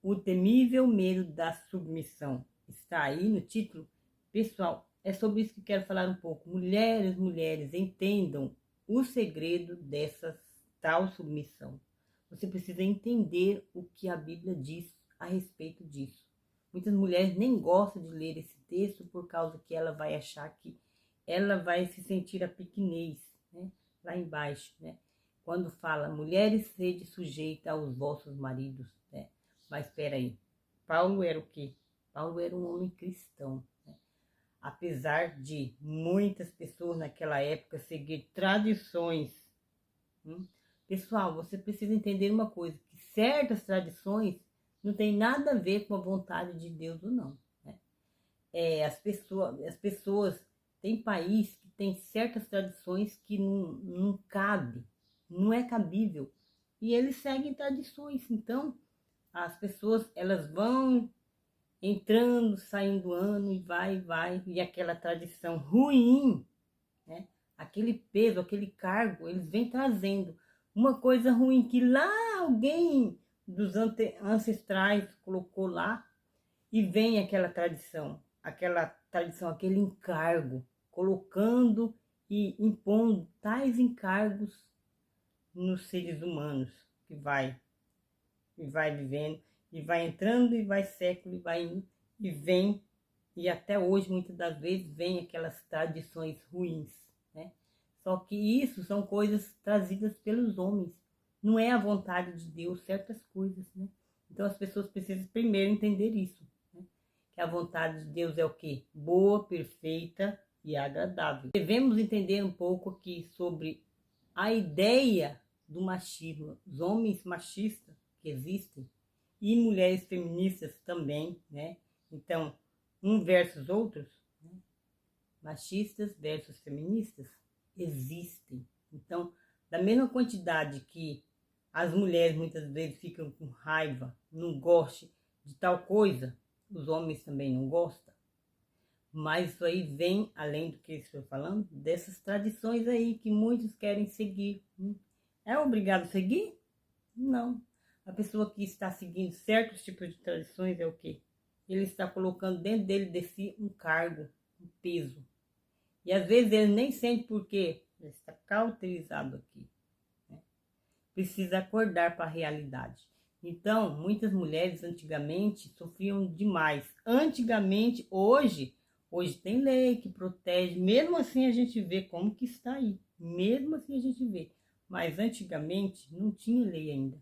O temível medo da submissão. Está aí no título. Pessoal, é sobre isso que quero falar um pouco. Mulheres, entendam o segredo dessa tal submissão. Você precisa entender o que a Bíblia diz a respeito disso. Muitas mulheres nem gostam de ler esse texto por causa que ela vai achar que ela vai se sentir a pequenez, né? Lá embaixo, né? Quando fala, mulheres, sede sujeita aos vossos maridos, né? Mas espera aí, Paulo era o quê? Paulo era um homem cristão, né? Apesar de muitas pessoas naquela época seguir tradições. Pessoal, você precisa entender uma coisa, que certas tradições não tem nada a ver com a vontade de Deus ou não, né? As pessoas tem país que tem certas tradições que não cabe, não é cabível, e eles seguem tradições. Então as pessoas elas vão entrando, saindo ano e vai, e aquela tradição ruim, né? Aquele peso, aquele cargo, eles vêm trazendo uma coisa ruim que lá alguém dos ancestrais colocou lá, e vem aquela tradição, aquele encargo, colocando e impondo tais encargos nos seres humanos, que vai vivendo, e vai entrando, e vai século, e vai indo, e vem, e até hoje, muitas das vezes, vem aquelas tradições ruins, né? Só que isso são coisas trazidas pelos homens, não é a vontade de Deus, certas coisas, né? Então as pessoas precisam primeiro entender isso, né? Que a vontade de Deus é o quê? Boa, perfeita e agradável. Devemos entender um pouco aqui sobre a ideia do machismo, os homens machistas que existem e mulheres feministas também, né? Então, um versus outros, né? Machistas versus feministas existem. Então, da mesma quantidade que as mulheres muitas vezes ficam com raiva, não gostam de tal coisa, os homens também não gostam. Mas isso aí vem, além do que eu estou falando, dessas tradições aí que muitos querem seguir. É obrigado a seguir? Não. A pessoa que está seguindo certos tipos de tradições é o quê? Ele está colocando dentro dele de si um cargo, um peso. E às vezes ele nem sente por quê. Ele está cauterizado aqui, né? Precisa acordar para a realidade. Então, muitas mulheres antigamente sofriam demais. Antigamente, hoje tem lei que protege. Mesmo assim a gente vê como que está aí. Mesmo assim a gente vê. Mas antigamente não tinha lei ainda.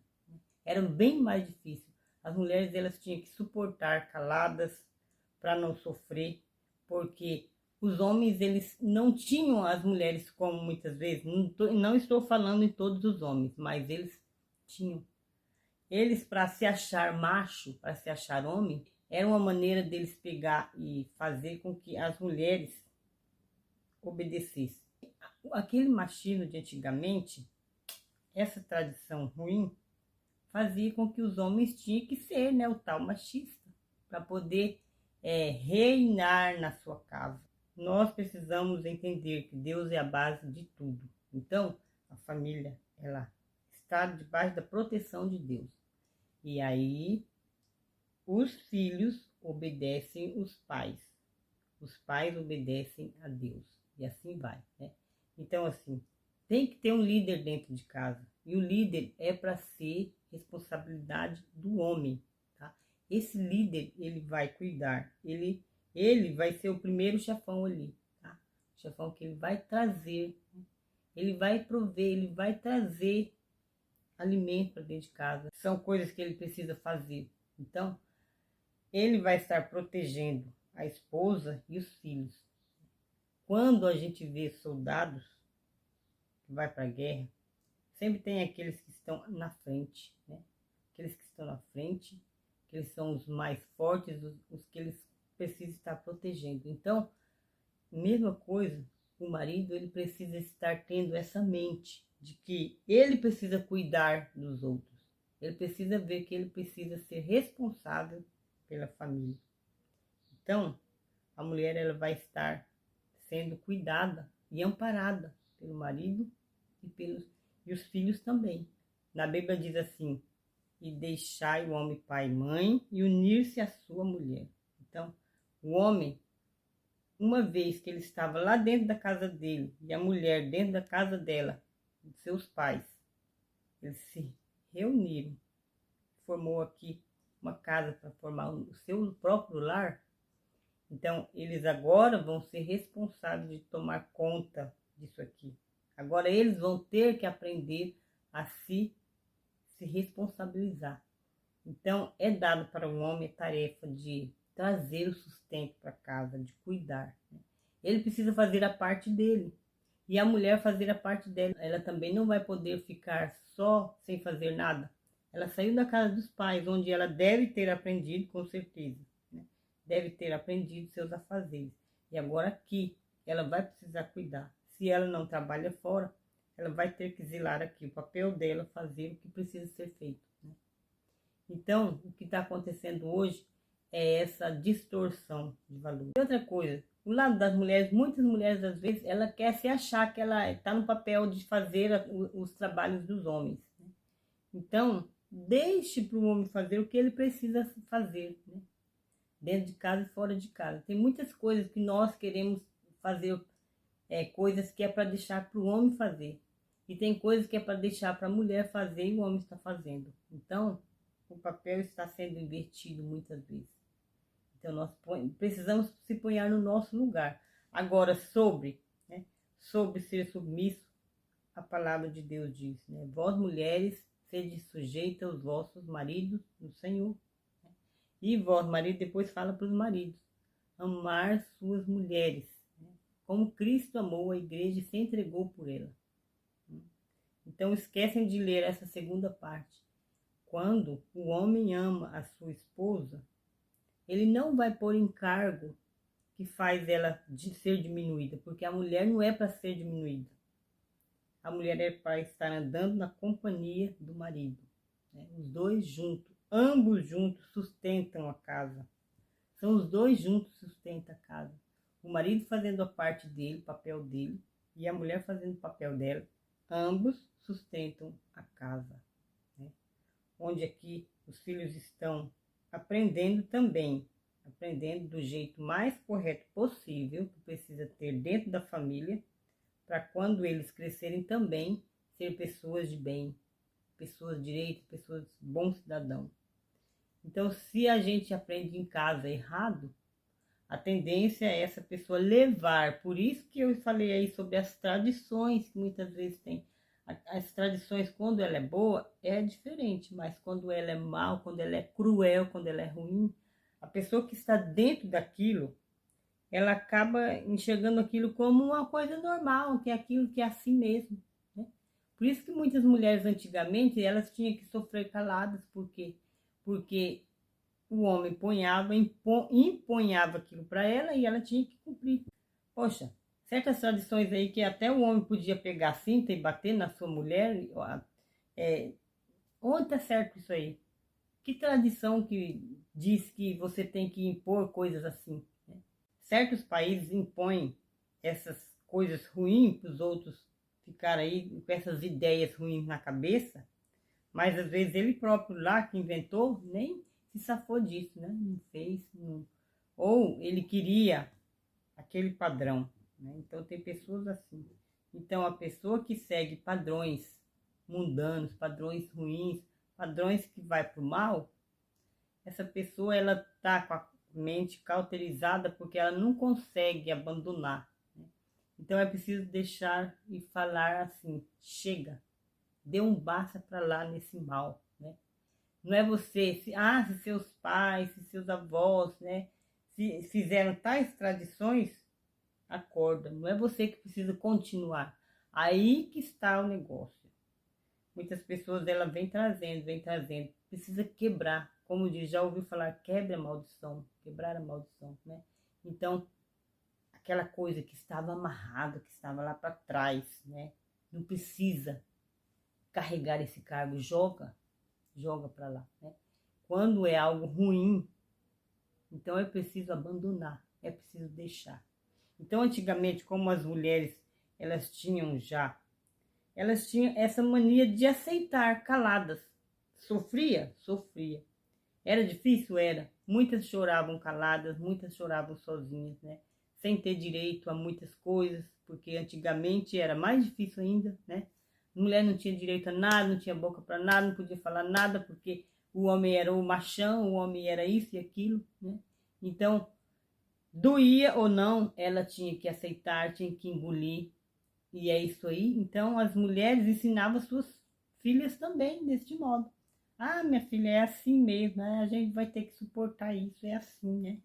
Era bem mais difícil. As mulheres elas tinham que suportar caladas para não sofrer, porque os homens eles não tinham as mulheres como muitas vezes, não estou falando em todos os homens, mas eles tinham. Eles, para se achar macho, para se achar homem, era uma maneira deles pegar e fazer com que as mulheres obedecessem. Aquele machismo de antigamente, essa tradição ruim, fazia com que os homens tinham que ser, né, o tal machista, para poder reinar na sua casa. Nós precisamos entender que Deus é a base de tudo. Então, a família, ela está debaixo da proteção de Deus. E aí, os filhos obedecem os pais obedecem a Deus, e assim vai, né? Então, assim, tem que ter um líder dentro de casa, e o líder é para ser responsabilidade do homem, tá? Esse líder, ele vai cuidar, ele vai ser o primeiro chefão ali, tá? O chefão que ele vai trazer, né? Ele vai prover, ele vai trazer alimento para dentro de casa. São coisas que ele precisa fazer. Então, ele vai estar protegendo a esposa e os filhos. Quando a gente vê soldados que vai para a guerra, sempre tem aqueles que estão na frente, né? Aqueles que estão na frente, que eles são os mais fortes, os que eles precisam estar protegendo. Então, mesma coisa, o marido ele precisa estar tendo essa mente de que ele precisa cuidar dos outros. Ele precisa ver que ele precisa ser responsável pela família. Então, a mulher ela vai estar sendo cuidada e amparada pelo marido e os filhos também. Na Bíblia diz assim, e deixai o homem pai e mãe e unir-se à sua mulher. Então, o homem, uma vez que ele estava lá dentro da casa dele e a mulher dentro da casa dela, dos seus pais, eles se reuniram, formou aqui uma casa para formar o seu próprio lar. Então, eles agora vão ser responsáveis de tomar conta disso aqui. Agora, eles vão ter que aprender a se responsabilizar. Então, é dado para o homem a tarefa de trazer o sustento para casa, de cuidar. Ele precisa fazer a parte dele. E a mulher fazer a parte dela. Ela também não vai poder ficar só sem fazer nada. Ela saiu da casa dos pais, onde ela deve ter aprendido, com certeza. Deve ter aprendido seus afazeres. E agora aqui, ela vai precisar cuidar. Se ela não trabalha fora, ela vai ter que zelar aqui o papel dela, fazer o que precisa ser feito. Então, o que está acontecendo hoje é essa distorção de valor. E outra coisa, o lado das mulheres, muitas mulheres, às vezes, ela quer se achar que ela está no papel de fazer os trabalhos dos homens. Então, deixe para o homem fazer o que ele precisa fazer, dentro de casa e fora de casa. Tem muitas coisas que nós queremos fazer, coisas que é para deixar para o homem fazer. E tem coisas que é para deixar para a mulher fazer e o homem está fazendo. Então, o papel está sendo invertido muitas vezes. Então, nós precisamos se pôr no nosso lugar. Agora, sobre ser submisso, a palavra de Deus diz, vós mulheres, sede sujeita aos vossos maridos no Senhor. E vós, marido, depois fala para os maridos, amar suas mulheres, como Cristo amou a igreja e se entregou por ela. Então, esquecem de ler essa segunda parte. Quando o homem ama a sua esposa, ele não vai pôr encargo que faz ela ser diminuída, porque a mulher não é para ser diminuída. A mulher é para estar andando na companhia do marido. Os dois juntos, ambos juntos sustentam a casa. São os dois juntos que sustentam a casa. O marido fazendo a parte dele, o papel dele, e a mulher fazendo o papel dela. Ambos sustentam a casa. Onde aqui os filhos estão aprendendo também, aprendendo do jeito mais correto possível, que precisa ter dentro da família, para quando eles crescerem também, ser pessoas de bem, pessoas direitas, pessoas bons cidadãos. Então, se a gente aprende em casa errado, a tendência é essa pessoa levar. Por isso que eu falei aí sobre as tradições que muitas vezes tem. As tradições, quando ela é boa, é diferente, mas quando ela é mal, quando ela é cruel, quando ela é ruim, a pessoa que está dentro daquilo, ela acaba enxergando aquilo como uma coisa normal, que é aquilo que é assim mesmo. Por isso que muitas mulheres antigamente, elas tinham que sofrer caladas, porque o homem impunhava aquilo para ela e ela tinha que cumprir. Poxa, certas tradições aí que até o homem podia pegar a cinta e bater na sua mulher, onde está certo isso aí? Que tradição que diz que você tem que impor coisas assim? Certos países impõem essas coisas ruins para os outros ficarem aí com essas ideias ruins na cabeça, mas às vezes ele próprio lá que inventou nem se safou disso, não fez, não. Ou ele queria aquele padrão. Então tem pessoas assim. Então a pessoa que segue padrões mundanos, padrões ruins, padrões que vai para o mal, essa pessoa ela está com a mente cauterizada porque ela não consegue abandonar. Então é preciso deixar e falar assim, chega, dê um basta para lá nesse mal. Não é você, se seus pais, se seus avós, se fizeram tais tradições, acorda, não é você que precisa continuar. Aí que está o negócio. Muitas pessoas ela vem trazendo, precisa quebrar. Como diz, já ouviu falar, quebre a maldição, quebrar a maldição, Então, aquela coisa que estava amarrada, que estava lá para trás, não precisa carregar esse cargo, joga para lá, Quando é algo ruim, então é preciso abandonar, é preciso deixar. Então, antigamente, como as mulheres, elas tinham essa mania de aceitar caladas, Sofria? Sofria. Era difícil? Era. Muitas choravam caladas, muitas choravam sozinhas, né? Sem ter direito a muitas coisas, porque antigamente era mais difícil ainda, né? A mulher não tinha direito a nada, não tinha boca para nada, não podia falar nada, porque o homem era o machão, o homem era isso e aquilo, né? Então, doía ou não, ela tinha que aceitar, tinha que engolir, e é isso aí. Então, as mulheres ensinavam suas filhas também deste modo. Ah, minha filha, é assim mesmo, né? A gente vai ter que suportar isso, é assim, né?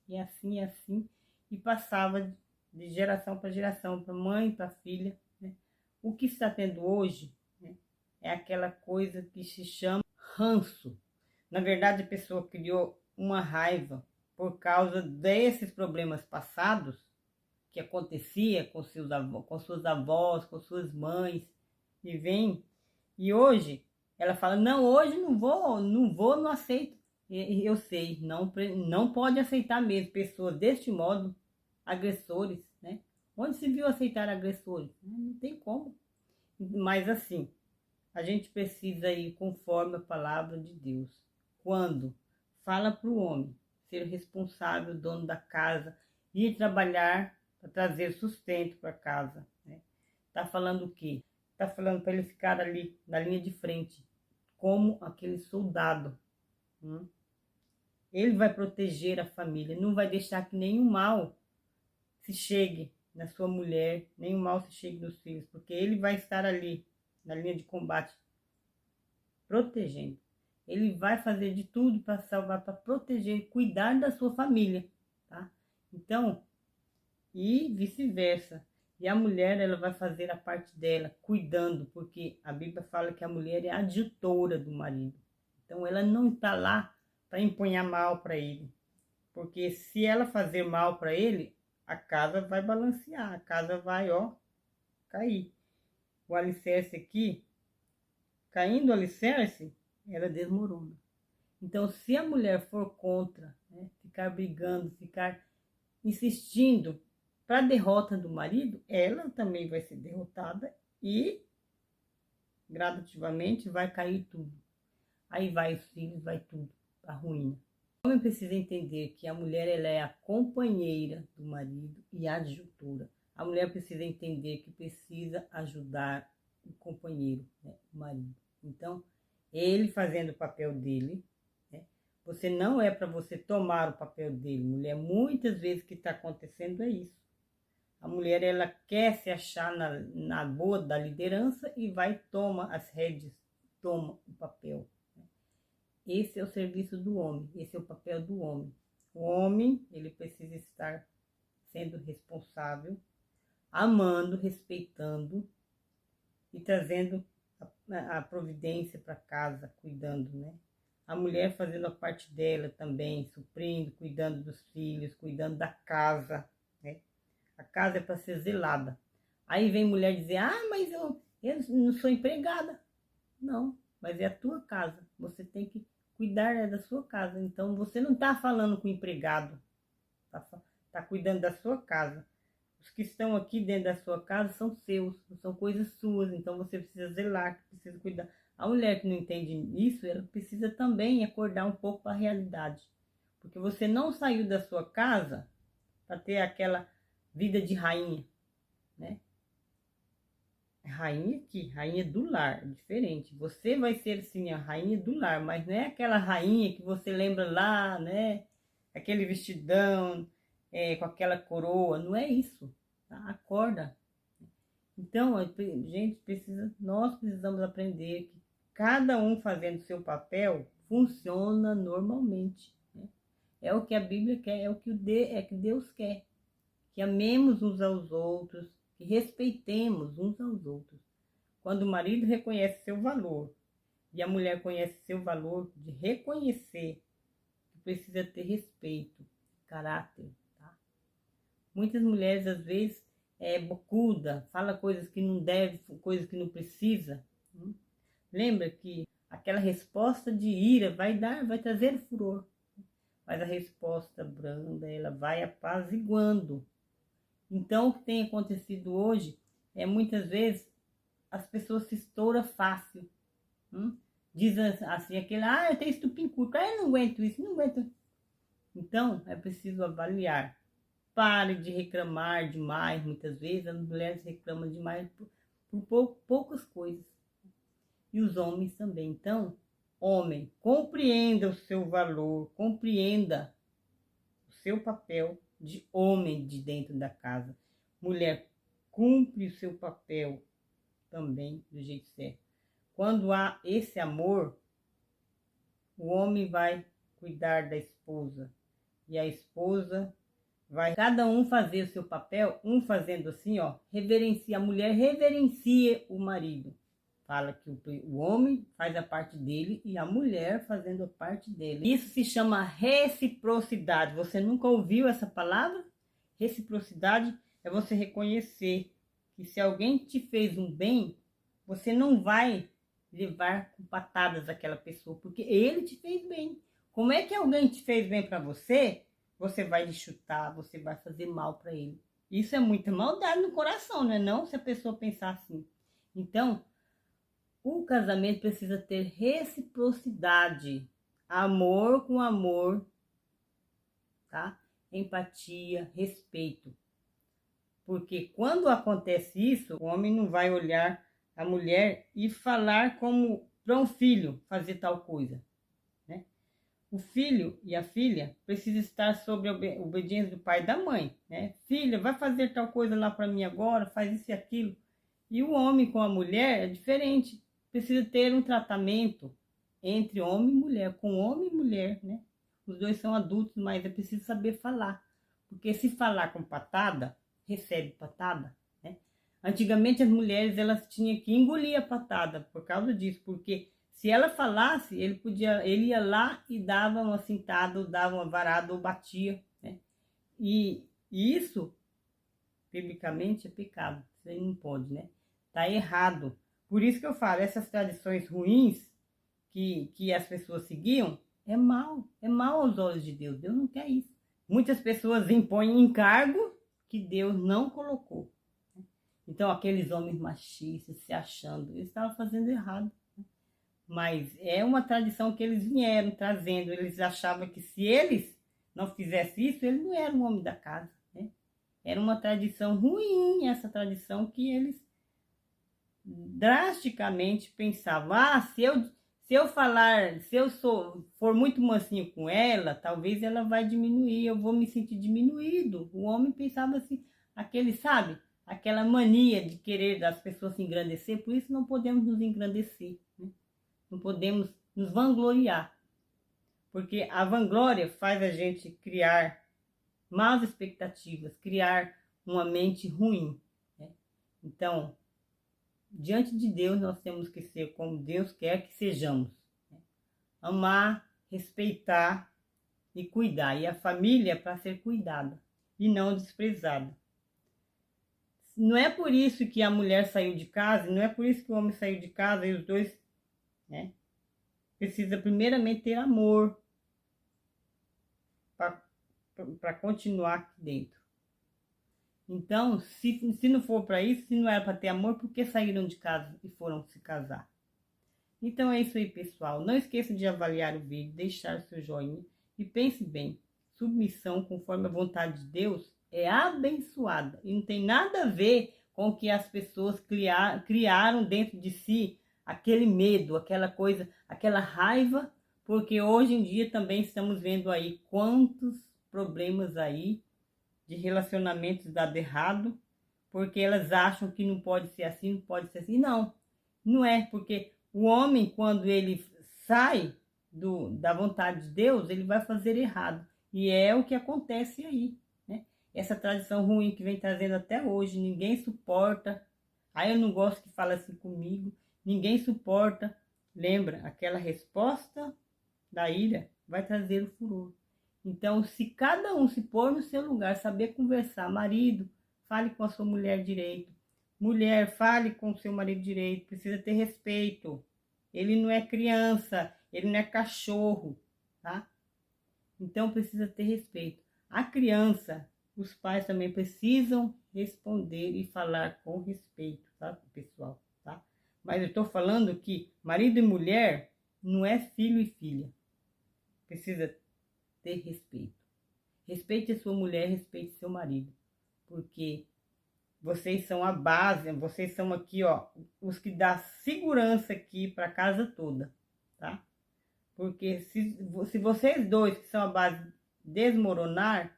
É assim, é assim. E passava de geração para geração, para mãe, para filha, né? O que está tendo hoje, né, é aquela coisa que se chama ranço. Na verdade, a pessoa criou uma raiva por causa desses problemas passados que acontecia com seus avós, com suas avós, com suas mães, e vem. E hoje ela fala: "Não, hoje não aceito". E eu sei, não pode aceitar mesmo pessoas deste modo, agressores, né? Onde se viu aceitar agressores? Não tem como. Mas assim, a gente precisa ir conforme a palavra de Deus. Quando fala para o homem ser responsável, dono da casa, ir trabalhar para trazer sustento para casa, né? Tá falando o quê? Tá falando para ele ficar ali na linha de frente, como aquele soldado. Hum? Ele vai proteger a família, não vai deixar que nenhum mal se chegue na sua mulher, nenhum mal se chegue nos filhos, porque ele vai estar ali na linha de combate protegendo. Ele vai fazer de tudo para salvar, para proteger, cuidar da sua família, tá? Então, e vice-versa. E a mulher, ela vai fazer a parte dela, cuidando, porque a Bíblia fala que a mulher é a adjutora do marido. Então, ela não está lá para empunhar mal para ele. Porque se ela fazer mal para ele, a casa vai balancear, a casa vai, ó, cair. O alicerce aqui, caindo o alicerce, ela desmorona. Então, se a mulher for contra, né, ficar brigando, ficar insistindo para a derrota do marido, ela também vai ser derrotada e gradativamente vai cair tudo. Aí vai os filhos, vai tudo, a ruína. O homem precisa entender que a mulher ela é a companheira do marido e a adjutora. A mulher precisa entender que precisa ajudar o companheiro, né, o marido. Então, ele fazendo o papel dele, né, você não é para você tomar o papel dele, mulher. Muitas vezes o que está acontecendo é isso. A mulher ela quer se achar na boa da liderança e vai toma as rédeas, toma o papel. Esse é o serviço do homem, esse é o papel do homem. O homem, ele precisa estar sendo responsável, amando, respeitando e trazendo a providência para casa, cuidando, né? A mulher fazendo a parte dela também, suprindo, cuidando dos filhos, cuidando da casa, né? A casa é para ser zelada. Aí vem mulher dizer: "Ah, mas eu não sou empregada". Não, mas é a tua casa. Você tem que cuidar da sua casa. Então, você não está falando com o empregado. Tá cuidando da sua casa. Os que estão aqui dentro da sua casa são seus, são coisas suas. Então, você precisa zelar, precisa cuidar. A mulher que não entende isso, ela precisa também acordar um pouco para a realidade. Porque você não saiu da sua casa para ter aquela vida de rainha, né? Rainha aqui, rainha do lar, diferente. Você vai ser sim a rainha do lar, mas não é aquela rainha que você lembra lá, né? Aquele vestidão, com aquela coroa, não é isso. Tá? Acorda. Então, a gente precisa, nós precisamos aprender que cada um fazendo seu papel funciona normalmente. Né? É o que a Bíblia quer, é o que Deus quer. Que amemos uns aos outros, que respeitemos uns aos outros. Quando o marido reconhece seu valor e a mulher conhece seu valor de reconhecer que precisa ter respeito, caráter, tá? Muitas mulheres às vezes bocuda, fala coisas que não deve, coisas que não precisa. Lembra que aquela resposta de ira vai trazer furor, mas a resposta branda ela vai apaziguando. Então, o que tem acontecido hoje é muitas vezes as pessoas se estouram fácil, diz assim, aquele, eu tenho estupim curto, eu não aguento isso, não aguento. Então, é preciso avaliar. Pare de reclamar demais, muitas vezes as mulheres reclamam demais por poucas coisas. E os homens também. Então, homem, compreenda o seu valor, compreenda o seu papel de homem de dentro da casa. Mulher, cumpre o seu papel também do jeito certo. Quando há esse amor, o homem vai cuidar da esposa e a esposa vai cada um fazer o seu papel, um fazendo assim, reverencia a mulher, reverencia o marido. Fala que o homem faz a parte dele e a mulher fazendo a parte dele. Isso se chama reciprocidade. Você nunca ouviu essa palavra? Reciprocidade é você reconhecer que se alguém te fez um bem, você não vai levar com patadas aquela pessoa, porque ele te fez bem. Como é que alguém te fez bem para você? Você vai lhe chutar, você vai fazer mal para ele. Isso é muita maldade no coração, não é não? Se a pessoa pensar assim. Então, o casamento precisa ter reciprocidade. Amor com amor, tá? Empatia, respeito. Porque quando acontece isso, o homem não vai olhar a mulher e falar como para um filho fazer tal coisa. O filho e a filha precisam estar sob a obediência do pai e da mãe, né? Filha, vai fazer tal coisa lá para mim agora, faz isso e aquilo. E o homem com a mulher é diferente. Precisa ter um tratamento entre homem e mulher, com homem e mulher, né? Os dois são adultos, mas é preciso saber falar. Porque se falar com patada, recebe patada, né? Antigamente as mulheres elas tinham que engolir a patada por causa disso, porque se ela falasse, ele ia lá e dava uma cintada, ou dava uma varada, ou batia, né? E isso, biblicamente, é pecado. Isso aí não pode, né? Tá errado. Por isso que eu falo, essas tradições ruins que as pessoas seguiam, é mal aos olhos de Deus. Deus não quer isso. Muitas pessoas impõem encargo que Deus não colocou. Então, aqueles homens machistas se achando, eles estavam fazendo errado. Mas é uma tradição que eles vieram trazendo. Eles achavam que se eles não fizessem isso, ele não era um homem da casa, né? Era uma tradição ruim, essa tradição que eles drasticamente pensavam. Se eu for muito mansinho com ela, talvez ela vai diminuir, eu vou me sentir diminuído. O homem pensava assim, sabe? Aquela mania de querer as pessoas se engrandecer, por isso não podemos nos engrandecer, né? Não podemos nos vangloriar, porque a vanglória faz a gente criar más expectativas, criar uma mente ruim, né? Então, diante de Deus, nós temos que ser como Deus quer que sejamos, né? Amar, respeitar e cuidar. E a família é para ser cuidada e não desprezada. Não é por isso que a mulher saiu de casa, não é por isso que o homem saiu de casa e os dois, né? Precisa primeiramente ter amor para continuar aqui dentro. Então, se não for para isso, se não era para ter amor, por que saíram de casa e foram se casar? Então é isso aí, pessoal. Não esqueça de avaliar o vídeo, deixar seu joinha e pense bem. Submissão conforme a vontade de Deus é abençoada e não tem nada a ver com o que as pessoas criaram dentro de si, aquele medo, aquela coisa, aquela raiva, porque hoje em dia também estamos vendo aí quantos problemas aí de relacionamentos dado errado, porque elas acham que não pode ser assim, não pode ser assim. Não, não é, porque o homem, quando ele sai da vontade de Deus, ele vai fazer errado. E é o que acontece aí, né? Essa tradição ruim que vem trazendo até hoje, ninguém suporta. Eu não gosto que fala assim comigo. Ninguém suporta. Lembra, aquela resposta da ira vai trazer o furor. Então, se cada um se pôr no seu lugar, saber conversar, marido, fale com a sua mulher direito. Mulher, fale com o seu marido direito, precisa ter respeito. Ele não é criança, ele não é cachorro, tá? Então, precisa ter respeito. A criança, os pais também precisam responder e falar com respeito, tá, pessoal? Tá? Mas eu estou falando que marido e mulher não é filho e filha. Precisa ter respeito. Respeite a sua mulher, respeite seu marido. Porque vocês são a base, vocês são aqui, ó, os que dão segurança aqui para a casa toda, tá? Porque se vocês dois, que são a base, desmoronar,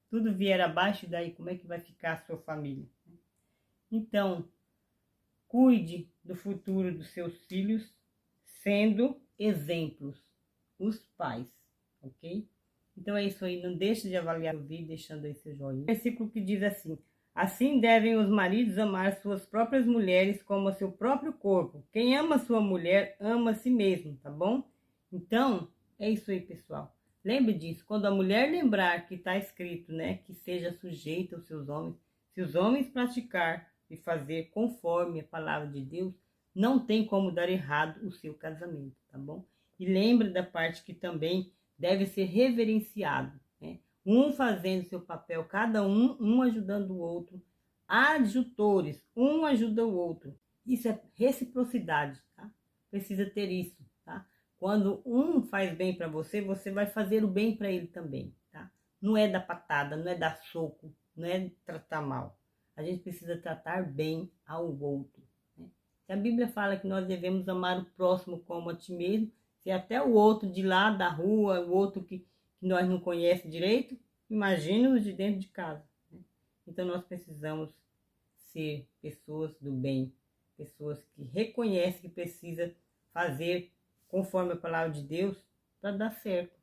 tudo vier abaixo, daí como é que vai ficar a sua família? Então, cuide do futuro dos seus filhos, sendo exemplos, os pais, ok? Então é isso aí, não deixe de avaliar o vídeo, deixando aí seu joinha. Versículo que diz assim: assim devem os maridos amar suas próprias mulheres como a seu próprio corpo. Quem ama sua mulher, ama a si mesmo, tá bom? Então, é isso aí, pessoal. Lembre disso, quando a mulher lembrar que está escrito, né, que seja sujeita aos seus homens, se os homens praticar e fazer conforme a palavra de Deus, não tem como dar errado o seu casamento, tá bom? E lembre da parte que também deve ser reverenciado, né? Um fazendo seu papel, cada um ajudando o outro, adjutores, um ajuda o outro. Isso é reciprocidade, tá? Precisa ter isso, tá? Quando um faz bem para você, você vai fazer o bem para ele também, tá? Não é dar patada, não é dar soco, não é tratar mal. A gente precisa tratar bem ao outro, né? Se a Bíblia fala que nós devemos amar o próximo como a ti mesmo, se até o outro de lá da rua, o outro que nós não conhecemos direito, imagina os de dentro de casa, né? Então nós precisamos ser pessoas do bem, pessoas que reconhecem que precisa fazer conforme a palavra de Deus para dar certo.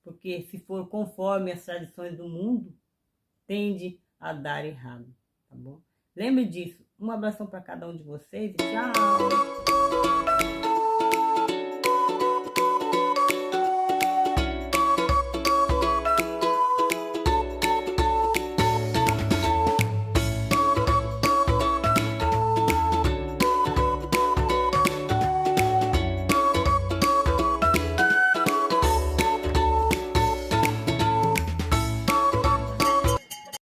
Porque se for conforme as tradições do mundo, tende a dar errado, tá bom? Lembre disso. Um abração para cada um de vocês e tchau!